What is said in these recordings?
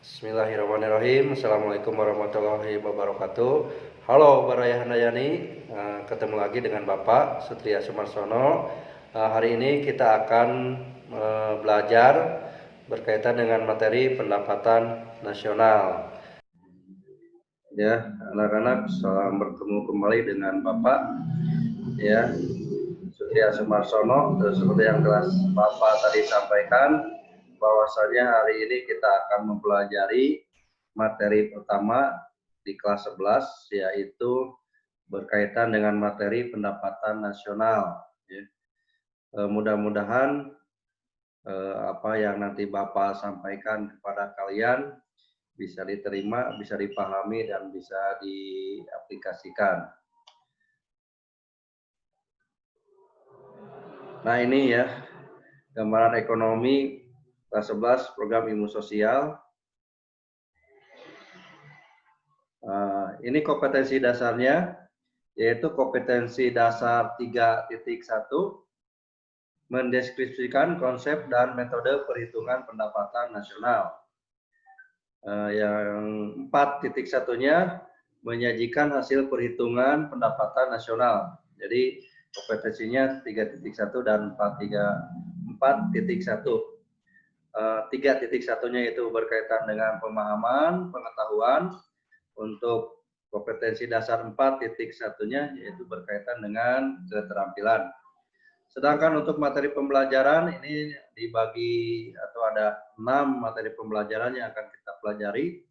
Bismillahirrahmanirrahim. Assalamualaikum warahmatullahi wabarakatuh. Halo Baraya Handayani, ketemu lagi dengan Bapak Setria Sumarsono. Hari ini kita akan belajar berkaitan dengan materi pendapatan nasional. Ya, anak-anak, salam bertemu kembali dengan Bapak. Ya, Setria Sumarsono. Seperti yang telah Bapak tadi sampaikan, bahwasanya hari ini kita akan mempelajari materi pertama di kelas 11, yaitu berkaitan dengan materi pendapatan nasional. Mudah-mudahan apa yang nanti Bapak sampaikan kepada kalian bisa diterima, bisa dipahami, dan bisa diaplikasikan. Nah, ini ya gambaran ekonomi kelas 11 program ilmu sosial. Ini kompetensi dasarnya, yaitu kompetensi dasar 3.1, mendeskripsikan konsep dan metode perhitungan pendapatan nasional. Yang 4.1-nya menyajikan hasil perhitungan pendapatan nasional. Jadi kompetensinya 3.1 dan 4.1. 3.1-nya itu berkaitan dengan pemahaman, pengetahuan. Untuk kompetensi dasar 4.1-nya yaitu berkaitan dengan keterampilan. Sedangkan untuk materi pembelajaran ini dibagi atau ada 6 materi pembelajaran yang akan kita pelajari.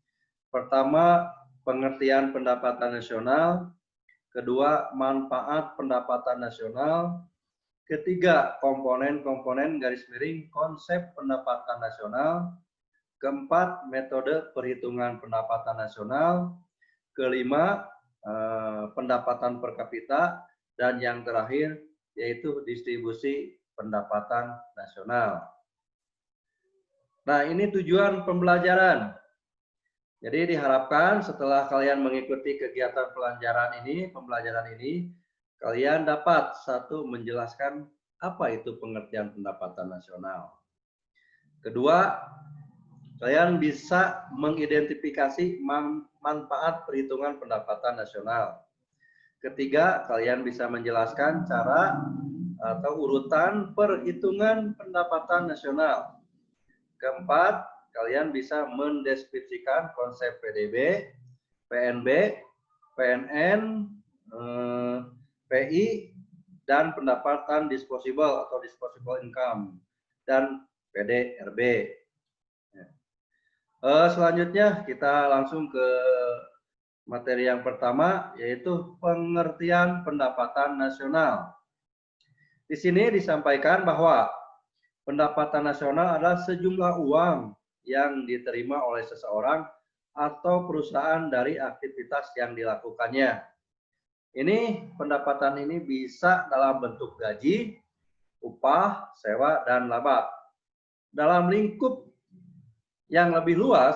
Pertama, pengertian pendapatan nasional. Kedua, manfaat pendapatan nasional. Ketiga, komponen-komponen garis miring konsep pendapatan nasional. Keempat, metode perhitungan pendapatan nasional. Kelima, pendapatan per kapita. Dan yang terakhir, yaitu distribusi pendapatan nasional. Nah, ini tujuan pembelajaran. Jadi diharapkan setelah kalian mengikuti kegiatan pembelajaran ini, kalian dapat satu, menjelaskan apa itu pengertian pendapatan nasional. Kedua, kalian bisa mengidentifikasi manfaat perhitungan pendapatan nasional. Ketiga, kalian bisa menjelaskan cara atau urutan perhitungan pendapatan nasional. Keempat, kalian bisa mendeskripsikan konsep PDB, PNB, PNN, PI, dan pendapatan disposable atau disposable income, dan PDRB. Selanjutnya kita langsung ke materi yang pertama, yaitu pengertian pendapatan nasional. Di sini disampaikan bahwa pendapatan nasional adalah sejumlah uang yang diterima oleh seseorang atau perusahaan dari aktivitas yang dilakukannya. Ini pendapatan ini bisa dalam bentuk gaji, upah, sewa, dan laba. Dalam lingkup yang lebih luas,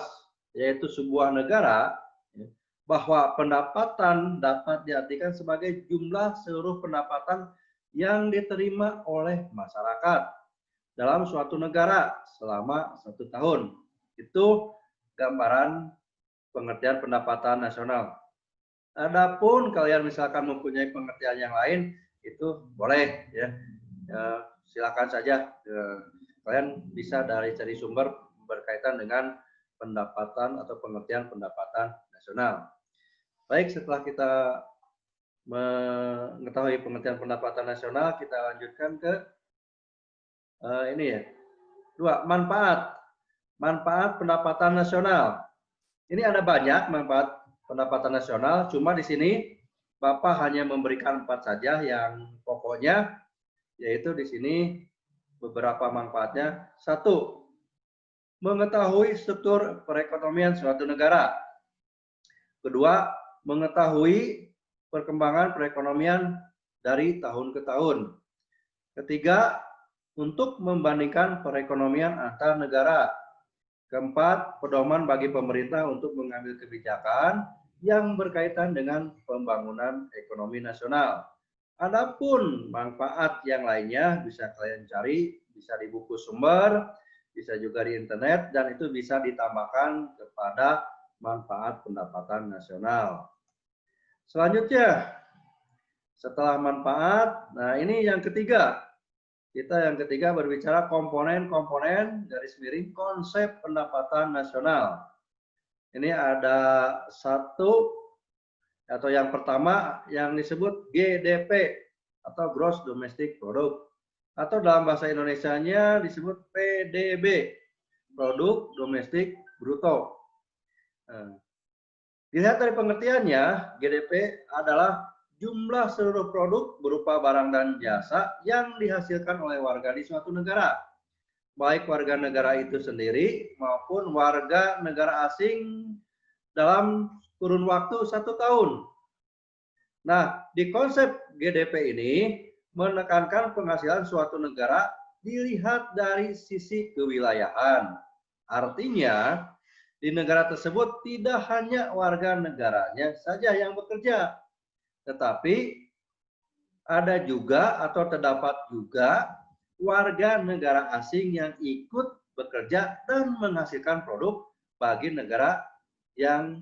yaitu sebuah negara, bahwa pendapatan dapat diartikan sebagai jumlah seluruh pendapatan yang diterima oleh masyarakat dalam suatu negara selama 1 tahun. Itu gambaran pengertian pendapatan nasional. Adapun kalian misalkan mempunyai pengertian yang lain, itu boleh ya. Silakan saja. Kalian bisa cari sumber berkaitan dengan pendapatan atau pengertian pendapatan nasional. Baik, setelah kita mengetahui pengertian pendapatan nasional, kita lanjutkan ke ini ya. 2, manfaat pendapatan nasional. Ini ada banyak manfaat pendapatan nasional, cuma di sini Bapak hanya memberikan 4 saja yang pokoknya, yaitu di sini beberapa manfaatnya. 1, mengetahui struktur perekonomian suatu negara. Kedua, mengetahui perkembangan perekonomian dari tahun ke tahun. Ketiga, untuk membandingkan perekonomian antar negara. Keempat, pedoman bagi pemerintah untuk mengambil kebijakan yang berkaitan dengan pembangunan ekonomi nasional. Adapun manfaat yang lainnya bisa kalian cari, bisa di buku sumber, bisa juga di internet, dan itu bisa ditambahkan kepada manfaat pendapatan nasional. Selanjutnya, setelah manfaat, nah ini yang ketiga. Kita yang ketiga berbicara komponen-komponen garis miring konsep pendapatan nasional. Ini ada satu, atau yang pertama yang disebut GDP atau Gross Domestic Product, atau dalam bahasa Indonesianya disebut PDB, Produk Domestik Bruto. Nah, dilihat dari pengertiannya, GDP adalah jumlah seluruh produk berupa barang dan jasa yang dihasilkan oleh warga di suatu negara, baik warga negara itu sendiri maupun warga negara asing dalam kurun waktu 1 tahun. Nah, di konsep GDP ini menekankan penghasilan suatu negara dilihat dari sisi kewilayahan. Artinya, di negara tersebut tidak hanya warga negaranya saja yang bekerja, tetapi ada juga atau terdapat juga warga negara asing yang ikut bekerja dan menghasilkan produk bagi negara yang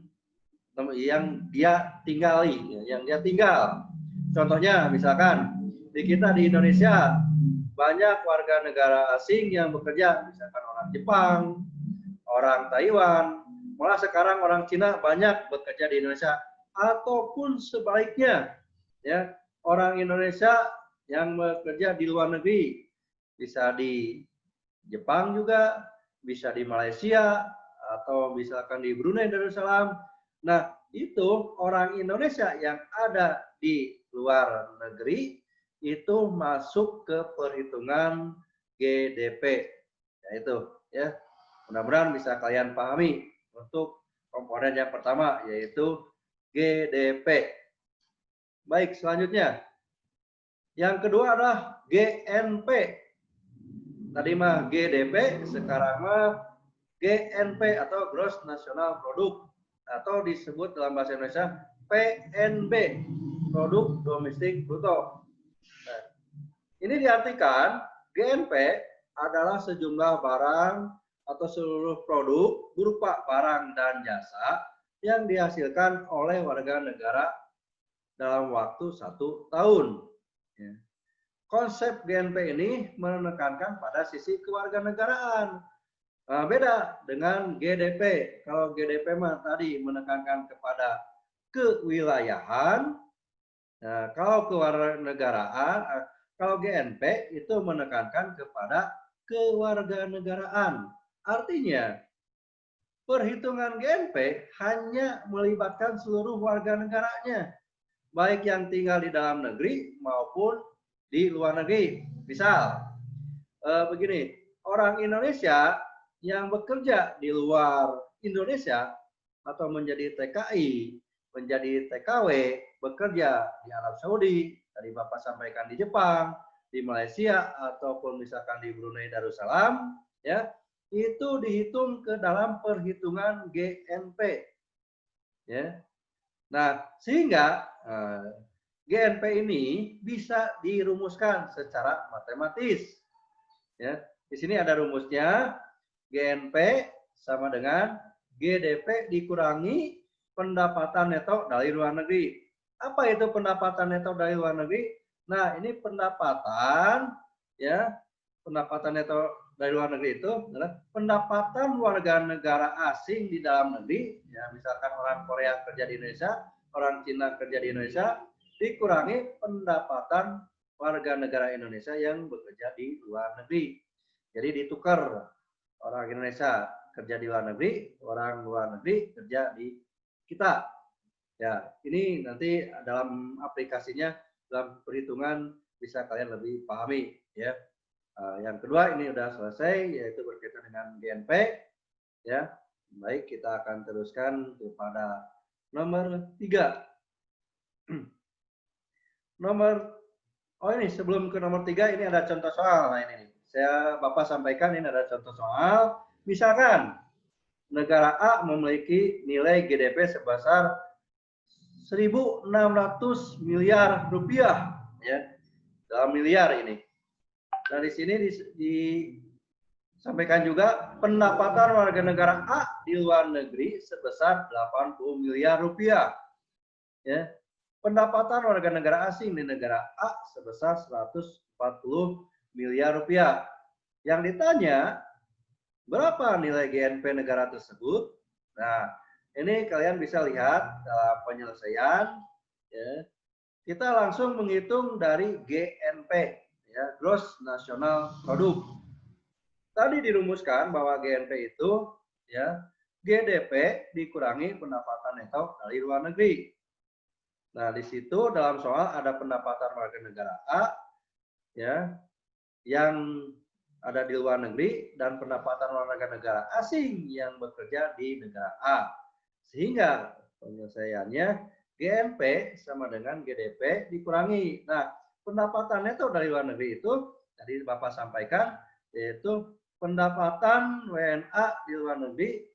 dia tinggali, yang dia tinggal. Contohnya misalkan di kita di Indonesia banyak warga negara asing yang bekerja, misalkan orang Jepang, orang Taiwan, malah sekarang orang Cina banyak bekerja di Indonesia, ataupun sebaliknya, ya, orang Indonesia yang bekerja di luar negeri, bisa di Jepang juga, bisa di Malaysia, atau misalkan di Brunei Darussalam. Nah, itu orang Indonesia yang ada di luar negeri itu masuk ke perhitungan GDP. Yaitu, ya, mudah-mudahan bisa kalian pahami untuk komponen yang pertama, yaitu GDP. Baik, selanjutnya. Yang kedua adalah GNP. Tadi mah GDP, sekarang mah GNP atau Gross National Product, atau disebut dalam bahasa Indonesia PNB, Produk Domestik Bruto. Nah, ini diartikan GNP adalah sejumlah barang atau seluruh produk berupa barang dan jasa yang dihasilkan oleh warga negara dalam waktu 1 tahun. Konsep GNP ini menekankan pada sisi kewarganegaraan. Nah, beda dengan GDP. Kalau GDP mah tadi menekankan kepada kewilayahan. Nah, kalau kewarganegaraan, kalau GNP itu menekankan kepada kewarganegaraan. Artinya, perhitungan GNP hanya melibatkan seluruh warga negaranya, baik yang tinggal di dalam negeri maupun di luar negeri. Misal, begini, orang Indonesia yang bekerja di luar Indonesia atau menjadi TKI, menjadi TKW, bekerja di Arab Saudi, tadi Bapak sampaikan di Jepang, di Malaysia, ataupun misalkan di Brunei Darussalam, ya, itu dihitung ke dalam perhitungan GNP. Ya. Nah, sehingga GNP ini bisa dirumuskan secara matematis. Ya, di sini ada rumusnya. GNP sama dengan GDP dikurangi pendapatan neto dari luar negeri. Apa itu pendapatan neto dari luar negeri? Nah, ini pendapatan, ya, pendapatan neto dari luar negeri itu adalah pendapatan warga negara asing di dalam negeri, ya, misalkan orang Korea kerja di Indonesia, orang Cina kerja di Indonesia, dikurangi pendapatan warga negara Indonesia yang bekerja di luar negeri. Jadi ditukar, orang Indonesia kerja di luar negeri, orang luar negeri kerja di kita. Ya, ini nanti dalam aplikasinya, dalam perhitungan bisa kalian lebih pahami, ya. Yang kedua ini udah selesai, yaitu berkaitan dengan GNP, ya. Baik, kita akan teruskan kepada nomor 3. Ini sebelum ke nomor 3 ini ada contoh soal. Nah, ini Bapak sampaikan, ini ada contoh soal. Misalkan negara A memiliki nilai GDP sebesar 1.600 miliar rupiah, ya, dalam miliar ini. Nah, di sini Sampaikan juga pendapatan warga negara A di luar negeri sebesar 80 miliar rupiah. Ya. Pendapatan warga negara asing di negara A sebesar 140 miliar rupiah. Yang ditanya, berapa nilai GNP negara tersebut? Nah, ini kalian bisa lihat dalam penyelesaian. Ya. Kita langsung menghitung dari GNP, ya, Gross National Product. Tadi dirumuskan bahwa GNP itu, ya, GDP dikurangi pendapatan neto dari luar negeri. Nah, di situ dalam soal ada pendapatan warga negara A, ya, yang ada di luar negeri dan pendapatan warga negara asing yang bekerja di negara A. Sehingga penyelesaiannya GNP sama dengan GDP dikurangi. Nah, pendapatan neto dari luar negeri itu tadi Bapak sampaikan, yaitu pendapatan WNA di luar negeri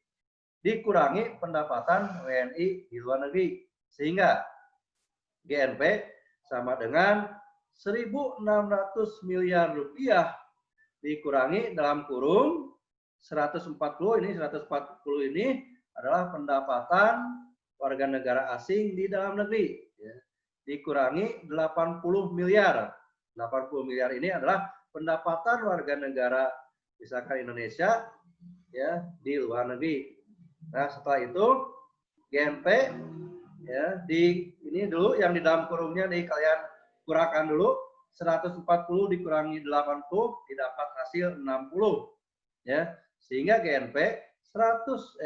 dikurangi pendapatan WNI di luar negeri. Sehingga GNP sama dengan 1.600 miliar rupiah dikurangi dalam kurung 140 ini adalah pendapatan warga negara asing di dalam negeri. Ya. Dikurangi 80 miliar. 80 miliar ini adalah pendapatan warga negara misalkan Indonesia, ya, di luar negeri. Nah, setelah itu GNP, ya, di ini dulu yang di dalam kurungnya nih kalian kurangkan dulu. 140 dikurangi 80 didapat hasil 60, ya, sehingga GNP 1.600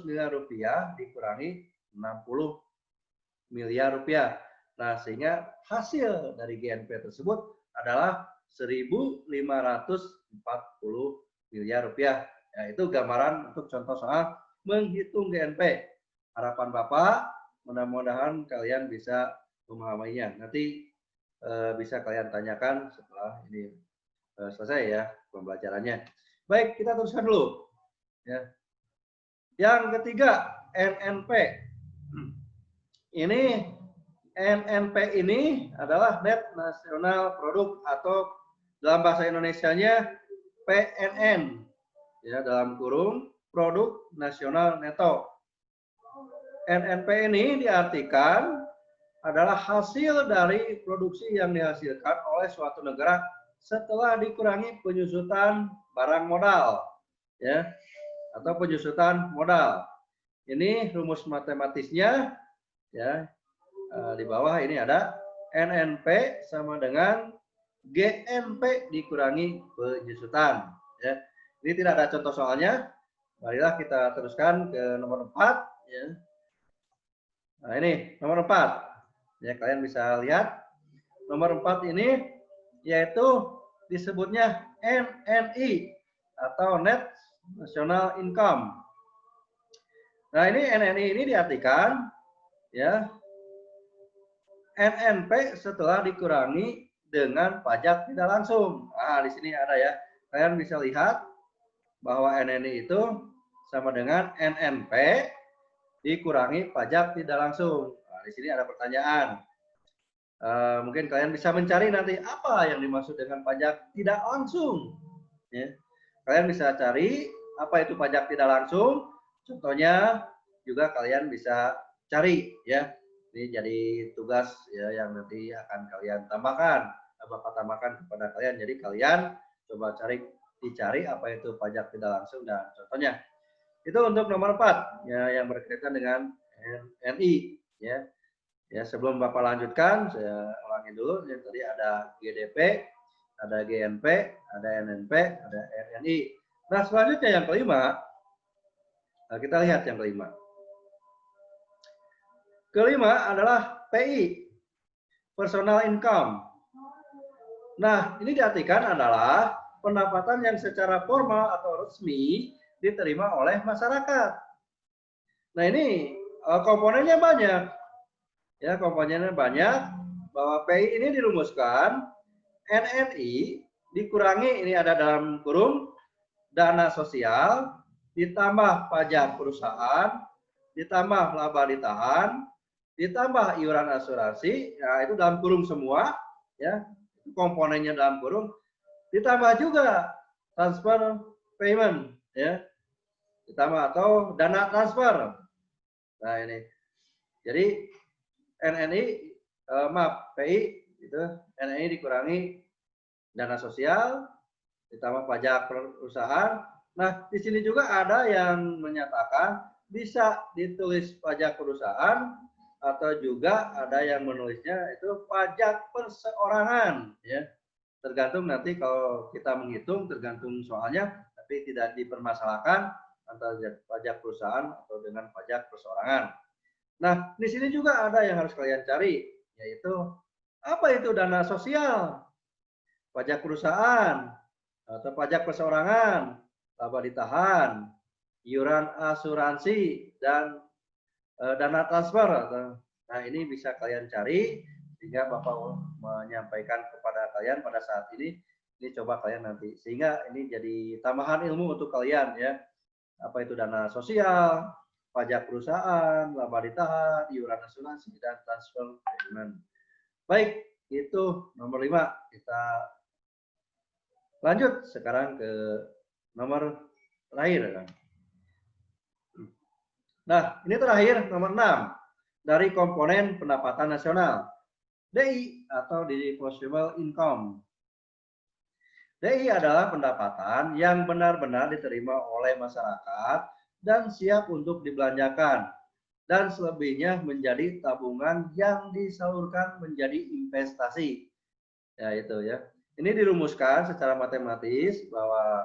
miliar rupiah dikurangi 60 miliar rupiah. Nah, sehingga hasil dari GNP tersebut adalah 1.540 miliar rupiah. Ya, itu gambaran untuk contoh soal menghitung GNP. Harapan Bapak mudah-mudahan kalian bisa memahaminya. Nanti bisa kalian tanyakan setelah ini selesai ya pembelajarannya. Baik, kita teruskan dulu. Ya. Yang ketiga, NNP. NNP ini adalah Net National Product atau dalam bahasa Indonesianya PNN. Ya, dalam kurung Produk Nasional Neto. NNP ini diartikan adalah hasil dari produksi yang dihasilkan oleh suatu negara setelah dikurangi penyusutan barang modal, ya, atau penyusutan modal. Ini rumus matematisnya, ya, di bawah ini ada NNP sama dengan GNP dikurangi penyusutan. Ya. Ini tidak ada contoh soalnya. Marilah kita teruskan ke nomor 4. Ya. Nah, ini nomor 4. Ya, kalian bisa lihat nomor 4 ini yaitu disebutnya NNI atau Net National Income. Nah, ini NNI ini diartikan, ya, NNP setelah dikurangi dengan pajak tidak langsung. Nah, di sini ada ya. Kalian bisa lihat bahwa NNI itu sama dengan NNP dikurangi pajak tidak langsung. Nah, di sini ada pertanyaan. Mungkin kalian bisa mencari nanti apa yang dimaksud dengan pajak tidak langsung. Ya. Kalian bisa cari apa itu pajak tidak langsung. Contohnya juga kalian bisa cari, ya. Ini jadi tugas ya yang nanti akan kalian tambahkan, Bapak tambahkan kepada kalian. Jadi kalian coba dicari apa itu pajak tidak langsung dan contohnya. Itu untuk nomor 4 ya, yang berkaitan dengan NI, ya. Ya, sebelum Bapak lanjutkan, saya ulangi dulu. Yang tadi ada GDP, ada GNP, ada NNP, ada RNI. Nah, selanjutnya yang kelima, kita lihat yang kelima. Kelima adalah PI, personal income. Nah, ini diartikan adalah pendapatan yang secara formal atau resmi diterima oleh masyarakat. Nah, ini komponennya banyak. Ya, komponennya banyak, bahwa PI ini dirumuskan NNI dikurangi, ini ada dalam kurung dana sosial, ditambah pajak perusahaan, ditambah laba ditahan, ditambah iuran asuransi, ya itu dalam kurung semua, ya komponennya dalam kurung, Ditambah juga transfer payment, ya, ditambah atau dana transfer. Nah ini, jadi NNI, maaf, PI itu NNI dikurangi dana sosial, ditambah pajak perusahaan. Nah, di sini juga ada yang menyatakan bisa ditulis pajak perusahaan atau juga ada yang menulisnya itu pajak perseorangan, ya. Tergantung nanti kalau kita menghitung tergantung soalnya, tapi tidak dipermasalahkan antara pajak perusahaan atau dengan pajak perseorangan. Nah, di sini juga ada yang harus kalian cari, yaitu apa itu dana sosial, pajak perusahaan, atau pajak perseorangan, laba ditahan, iuran asuransi, dan dana transfer. Nah, ini bisa kalian cari sehingga Bapak menyampaikan kepada kalian pada saat ini. Ini coba kalian nanti sehingga ini jadi tambahan ilmu untuk kalian, ya. Apa itu dana sosial, pajak perusahaan, laba ditahan, iuran asuransi, dan transfer payment. Baik, itu nomor 5. Kita lanjut sekarang ke nomor terakhir. Nah, ini terakhir nomor 6 dari komponen pendapatan nasional. DI atau disposable income. DI adalah pendapatan yang benar-benar diterima oleh masyarakat dan siap untuk dibelanjakan, dan selebihnya menjadi tabungan yang disalurkan menjadi investasi. Ya, itu ya. Ini dirumuskan secara matematis bahwa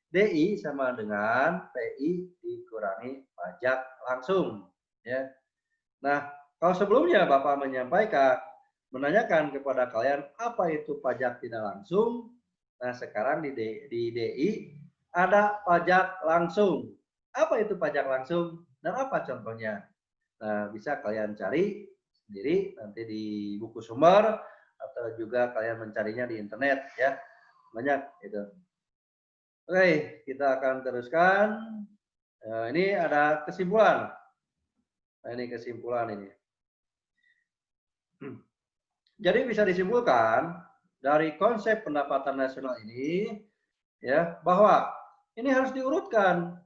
DI sama dengan PI dikurangi pajak langsung, ya. Nah, kalau sebelumnya Bapak menanyakan kepada kalian apa itu pajak tidak langsung. Nah, sekarang di DI ada pajak langsung. Apa itu pajak langsung dan apa contohnya? Nah, bisa kalian cari sendiri nanti di buku sumber atau juga kalian mencarinya di internet, ya. Banyak itu. Oke, kita akan teruskan. Ini ada kesimpulan. Nah, ini kesimpulan ini. Jadi bisa disimpulkan dari konsep pendapatan nasional ini, ya, bahwa ini harus diurutkan,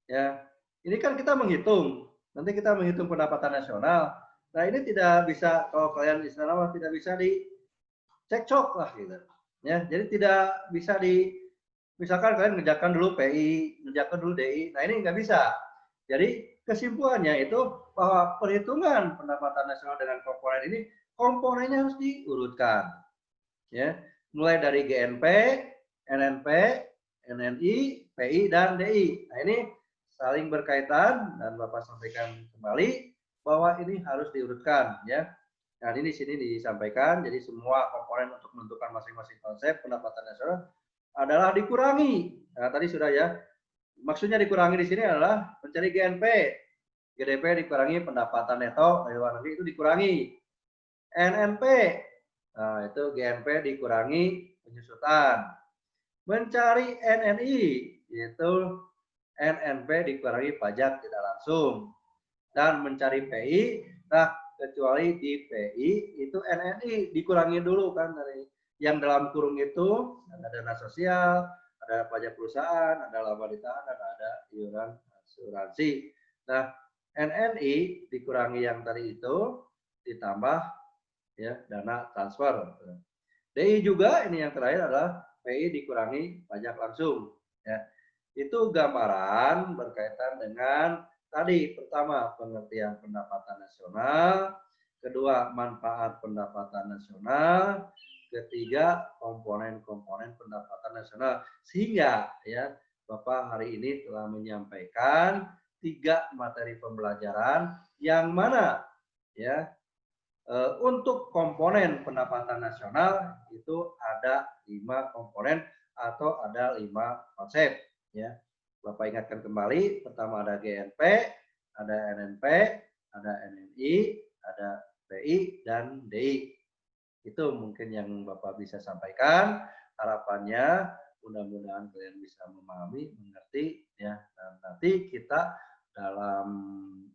ya. Ini kan kita menghitung, nanti kita menghitung pendapatan nasional. Nah, ini tidak bisa, kalau kalian istilah tidak bisa dicekcok lah gitu, ya. Jadi tidak bisa misalkan kalian ngerjakan dulu PI, ngerjakan dulu DI. Nah, ini nggak bisa. Jadi kesimpulannya itu bahwa perhitungan pendapatan nasional dengan komponen ini, komponennya harus diurutkan, ya, mulai dari GNP, NNP, NNI, PI, dan DI. Nah, ini saling berkaitan dan Bapak sampaikan kembali bahwa ini harus diurutkan, ya. Nah, ini di sini disampaikan, jadi semua komponen untuk menentukan masing-masing konsep pendapatan nasional adalah dikurangi. Nah, tadi sudah, ya. Maksudnya dikurangi di sini adalah mencari GNP. GDP dikurangi pendapatan neto dari luar negeri itu dikurangi. NNP, nah itu GNP dikurangi penyusutan. Mencari NNI, yaitu NNP dikurangi pajak tidak langsung. Dan mencari PI, nah kecuali di PI itu NNI dikurangi dulu kan dari yang dalam kurung itu ada dana sosial, ada pajak perusahaan, ada laba ditahan, dan ada iuran asuransi. Nah, NNI dikurangi yang tadi itu ditambah, ya, dana transfer. DI juga ini yang terakhir adalah PI dikurangi pajak langsung, ya. Itu gambaran berkaitan dengan tadi, pertama pengertian pendapatan nasional, kedua manfaat pendapatan nasional, ketiga komponen-komponen pendapatan nasional. Sehingga, ya, Bapak hari ini telah menyampaikan 3 materi pembelajaran yang mana, ya, untuk komponen pendapatan nasional itu ada 5 komponen atau ada 5 konsep, ya. Bapak ingatkan kembali, pertama ada GNP, ada NNP, ada NNI, ada PI, dan DI. Itu mungkin yang Bapak bisa sampaikan. Harapannya mudah-mudahan kalian bisa memahami, mengerti, ya. Dan nanti kita dalam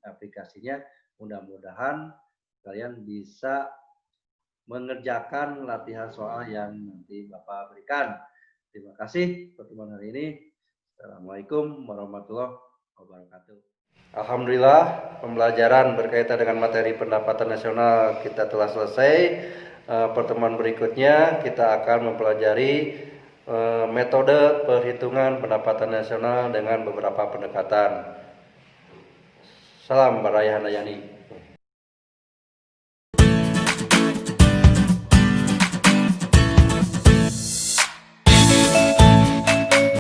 aplikasinya mudah-mudahan kalian bisa mengerjakan latihan soal yang nanti Bapak berikan. Terima kasih pertemuan hari ini. Assalamualaikum warahmatullahi wabarakatuh. Alhamdulillah, pembelajaran berkaitan dengan materi pendapatan nasional kita telah selesai. Pertemuan berikutnya kita akan mempelajari metode perhitungan pendapatan nasional dengan beberapa pendekatan. Salam Baraya Handayani.